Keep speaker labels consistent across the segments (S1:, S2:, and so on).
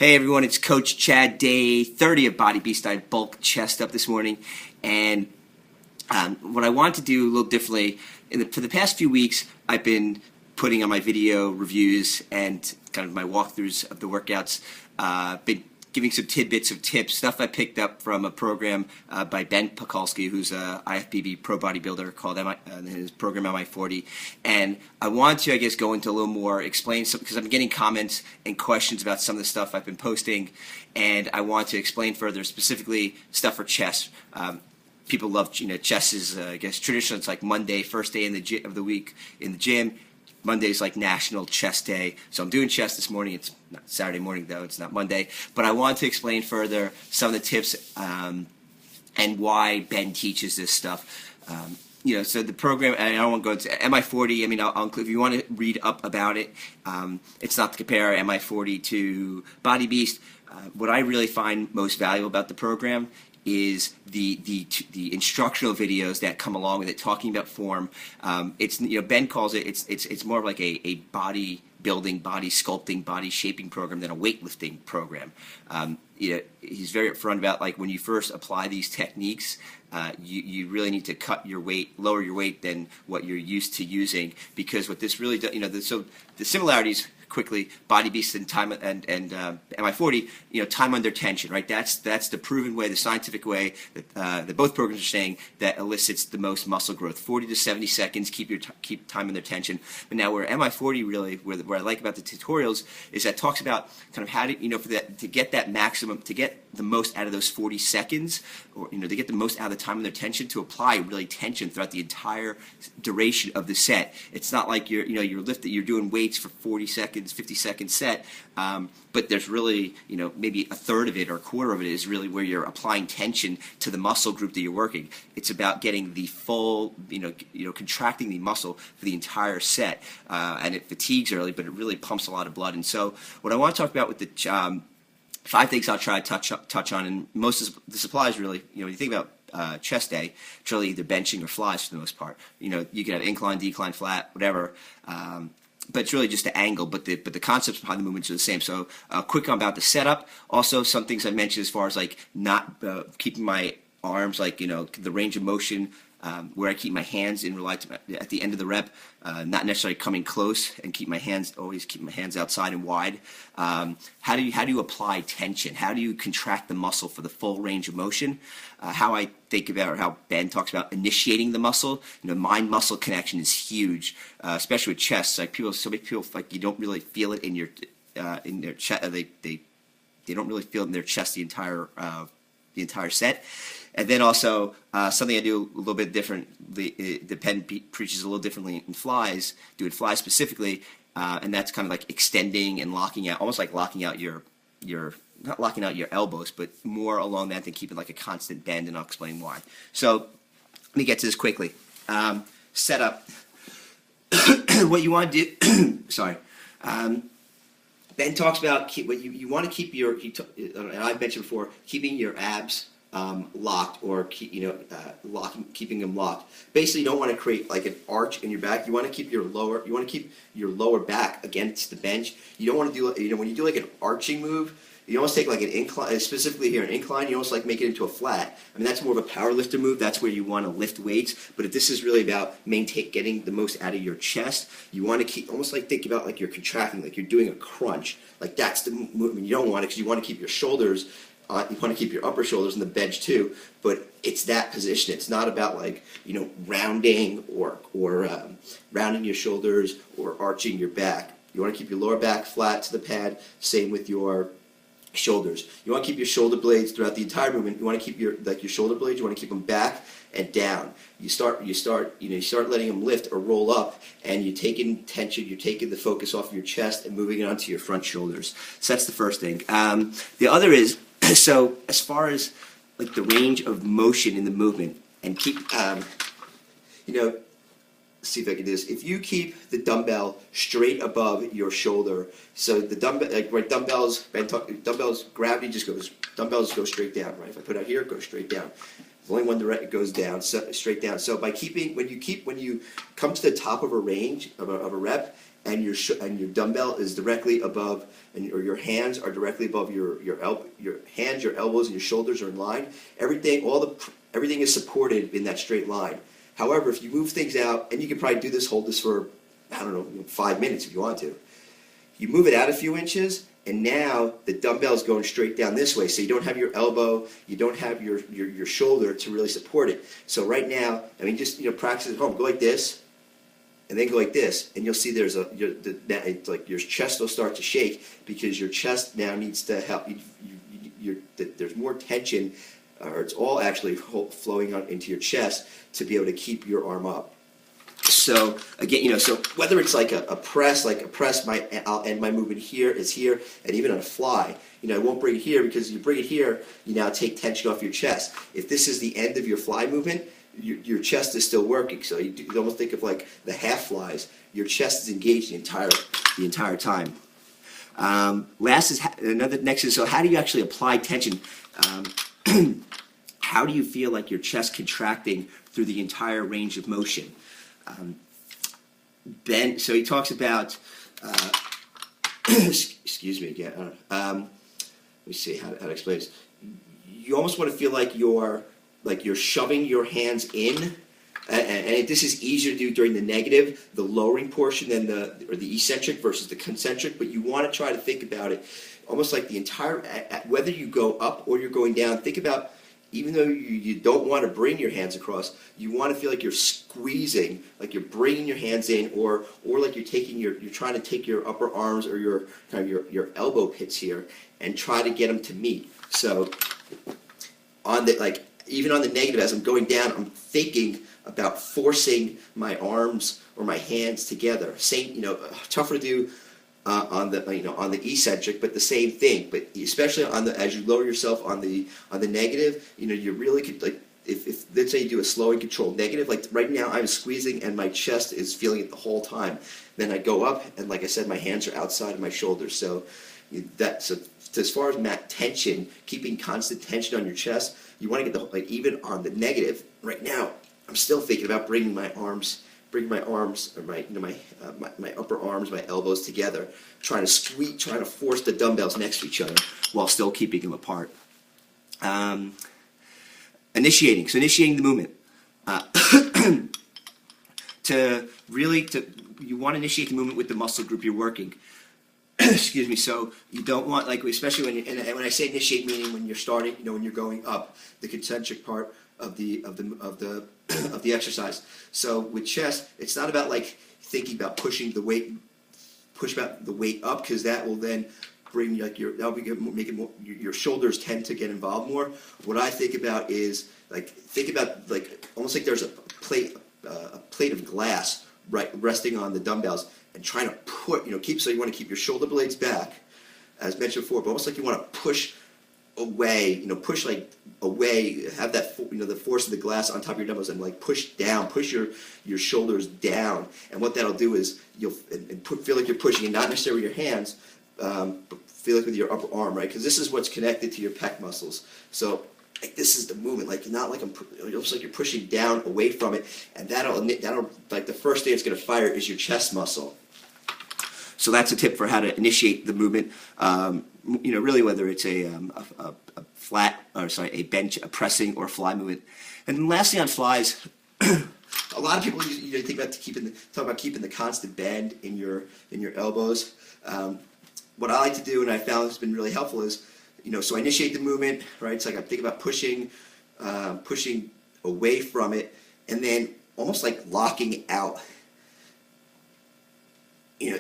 S1: Hey everyone, it's Coach Chad, day 30 of Body Beast. I bulk chest up this morning, and what I want to do a little differently, for the past few weeks, I've been putting on my video reviews and kind of my walkthroughs of the workouts, been giving some tidbits of tips, stuff I picked up from a program by Ben Pakulski, who's a IFBB pro bodybuilder, called his program MI40. And I want to, I guess, go into a little more, explain some, because I'm getting comments and questions about some of the stuff I've been posting, and I want to explain further, specifically stuff for chest. People love, chest is, I guess, traditional. It's like Monday, first day of the week in the gym. Monday's like National Chest Day, so I'm doing chest this morning. It's not Saturday morning though, it's not Monday, but I want to explain further some of the tips and why Ben teaches this stuff. So the program, and I don't want to go into MI40. I mean, I'll include, if you want to read up about it, it's not to compare MI40 to Body Beast. What I really find most valuable about the program is the instructional videos that come along with it, talking about form. It's Ben calls it, it's more of like a body building, body sculpting, body shaping program than a weightlifting program. He's very upfront about, like, when you first apply these techniques, you really need to cut your weight, lower your weight than what you're used to using, because what this really does, so the similarities quickly, Body Beast and time and MI40, time under tension, right? That's the proven way, the scientific way that both programs are saying that elicits the most muscle growth. 40 to 70 seconds, keep time under tension. But now where MI40 really, where I like about the tutorials is that talks about kind of how to, to get that maximum, to get the most out of those 40 seconds, or to get the most out of the time under tension, to apply really tension throughout the entire duration of the set. It's not like you're doing weights for 40 seconds, 50-second set, but there's really, maybe a third of it or a quarter of it is really where you're applying tension to the muscle group that you're working. It's about getting the full, contracting the muscle for the entire set, and it fatigues early, but it really pumps a lot of blood. And so what I want to talk about with the 5 things I'll try to touch on, and most of the supplies really, when you think about chest day, it's really either benching or flies for the most part. You can have incline, decline, flat, whatever. But it's really just the angle, but the concepts behind the movements are the same. So quick about the setup. Also, some things I mentioned as far as like not keeping my arms, like, the range of motion, where I keep my hands in at the end of the rep, not necessarily coming close, and always keep my hands outside and wide. How do you apply tension? How do you contract the muscle for the full range of motion? How I think about, or how Ben talks about initiating the muscle. Mind-muscle connection is huge, especially with chest. Like so many people like you don't really feel it in their chest. They don't really feel it in their chest the entire set. And then also something I do a little bit different. The pen preaches a little differently in flies. Do it flies specifically, and that's kind of like extending and locking out, almost like locking out your not locking out your elbows, but more along that than keeping like a constant bend. And I'll explain why. So let me get to this quickly. Setup. What you want to do. Sorry. Ben talks about what you want to keep your. And I've mentioned before, keeping your abs locked, or keeping them locked. Basically, you don't want to create like an arch in your back. You want to keep your lower back against the bench. You don't want to do when you do like an arching move. You almost take like an incline, specifically here, an incline, you almost like make it into a flat. I mean, that's more of a power lifter move. That's where you want to lift weights. But if this is really about getting the most out of your chest, you want to almost like think about like you're contracting, like you're doing a crunch. Like that's the movement you don't want, because you want to keep your shoulders, you want to keep your upper shoulders in the bench too. But it's that position. It's not about like, rounding or rounding your shoulders or arching your back. You want to keep your lower back flat to the pad. Same with your shoulders. You want to keep your shoulder blades throughout the entire movement. You want to keep your shoulder blades. You want to keep them back and down. You start letting them lift or roll up, and you're taking tension. You're taking the focus off your chest and moving it onto your front shoulders. So that's the first thing. The other is, so as far as like the range of motion in the movement, and keep see if I can do this. If you keep the dumbbell straight above your shoulder, so the dumbbells, gravity dumbbells go straight down, right? If I put it out here, it goes straight down. Only one direction, it goes down, so straight down. So when you come to the top of a range of a rep,
S2: and your dumbbell is directly above, or your hands are directly above your hands, your elbows, and your shoulders are in line. Everything is supported in that straight line. However, if you move things out, and you can probably hold this for, I don't know, 5 minutes if you want to. You move it out a few inches, and now the dumbbell's going straight down this way, so you don't have your elbow, you don't have your shoulder to really support it. So right now, I mean, just practice at home. Go like this, and then go like this, and you'll see it's like your chest will start to shake, because your chest now needs to help. There's more tension, or it's all actually flowing out into your chest to be able to keep your arm up. So again, so whether it's like a press, I'll end my movement here, it's here, and even on a fly, I won't bring it here, because you bring it here, you now take tension off your chest. If this is the end of your fly movement, your chest is still working. So you almost think of like the half flies. Your chest is engaged the entire time. Next is, so how do you actually apply tension? How do you feel like your chest contracting through the entire range of motion? So he talks about, excuse me again, let me see how to explain this. You almost want to feel like you're shoving your hands in, and this is easier to do during the negative, the lowering portion, than the eccentric versus the concentric, but you want to try to think about it almost like the entire, whether you go up or you're going down, think about, even though you don't want to bring your hands across, you want to feel like you're squeezing, like you're bringing your hands in, or like you're trying to take your upper arms or your elbow pits here and try to get them to meet. So even on the negative, as I'm going down, I'm thinking about forcing my arms or my hands together. Same, tougher to do on the eccentric, but the same thing. But especially as you lower yourself on the negative, you really could, like, if let's say you do a slow and controlled negative, like right now I'm squeezing and my chest is feeling it the whole time. Then I go up, and like I said, my hands are outside of my shoulders. So as far as tension, keeping constant tension on your chest, you want to get even on the negative. Right now, I'm still thinking about bringing my arms, or my upper arms, my elbows together, trying to force the dumbbells next to each other while still keeping them apart. Initiating the movement. You want to initiate the movement with the muscle group you're working. Excuse me. So you don't want, especially when I say initiate, meaning when you're starting, when you're going up the concentric part of the exercise. So with chest, it's not about thinking about pushing the weight up, because that will then bring your shoulders tend to get involved more. What I think about is almost like there's a plate of glass resting on the dumbbells, and trying to so you want to keep your shoulder blades back, as mentioned before, but almost like you want to push away, away, have that, the force of the glass on top of your dumbbells, and push your shoulders down. And what that'll do is you'll feel like you're pushing, and not necessarily with your hands, but feel like with your upper arm, right? Because this is what's connected to your pec muscles. So this is the movement, almost like you're pushing down away from it, and that'll the first thing it's going to fire is your chest muscle. So that's a tip for how to initiate the movement. Really, whether it's a bench, a pressing, or fly movement. And then lastly, on flies, a lot of people think about keeping the constant bend in your elbows. What I like to do, and I found has been really helpful, is so I initiate the movement, right? It's like I'm thinking about pushing away from it, and then almost like locking out. I'm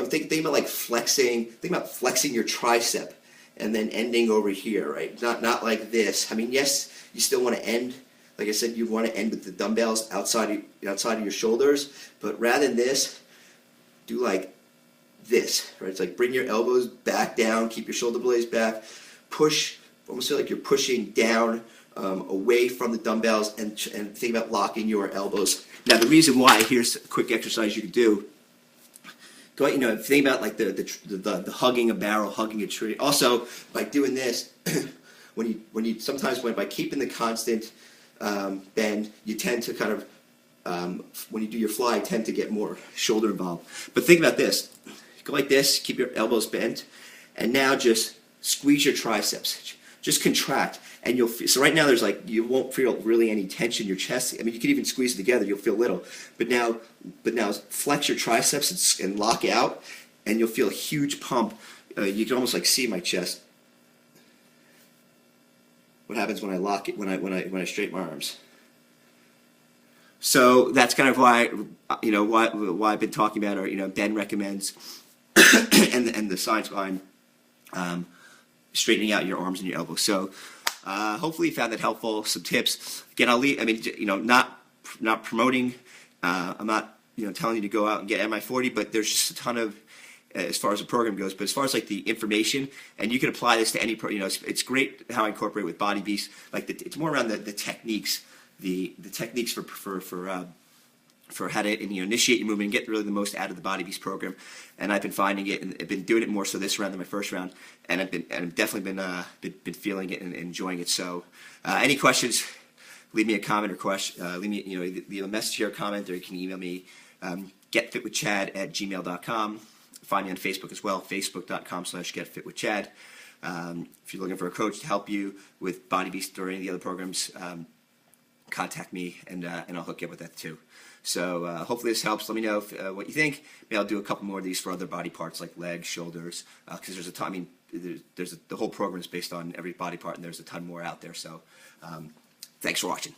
S2: thinking about flexing your tricep, and then ending over here, right? Not like this. I mean, yes, you still want to end. Like I said, you want to end with the dumbbells outside of your shoulders, but rather than this, do like this, right? It's like bring your elbows back down, keep your shoulder blades back, push, almost feel like you're pushing down away from the dumbbells, and think about locking your elbows. Now, the reason why, here's a quick exercise you can do. Go, think about the hugging a barrel, hugging a tree. Also, by doing this, by keeping the constant bend, you tend to kind of when you do your fly, tend to get more shoulder involved. But think about this. Go like this, keep your elbows bent, and now just squeeze your triceps. Just contract, and you'll feel, so right now there's like, you won't feel really any tension in your chest. I mean, you can even squeeze it together, you'll feel little. But now flex your triceps and lock out, and you'll feel a huge pump. You can almost like see my chest. What happens when I lock it, when I straighten my arms? So that's kind of why, why I've been talking about, or Ben recommends, and the science behind straightening out your arms and your elbows. So hopefully you found that helpful. Some tips. Again, I'll leave. I mean, not promoting. I'm not telling you to go out and get MI40, but there's just a ton of, as far as the program goes. But as far as like the information, and you can apply this to any it's great how I incorporate with Body Beast. Like it's more around the techniques, the techniques for how to initiate your movement and get really the most out of the Body Beast program. And I've been finding it, and I've been doing it more so this round than my first round, and I've definitely been feeling it and enjoying it. So any questions, leave me a comment or question, leave me leave a message here, or comment, or you can email me, getfitwithchad@gmail.com. Find me on Facebook as well, facebook.com/getfitwithchad. If you're looking for a coach to help you with Body Beast or any of the other programs, contact me, and I'll hook you up with that too. So hopefully this helps. Let me know what you think. Maybe I'll do a couple more of these for other body parts like legs, shoulders, because there's a ton. I mean, the whole program is based on every body part, and there's a ton more out there. So thanks for watching.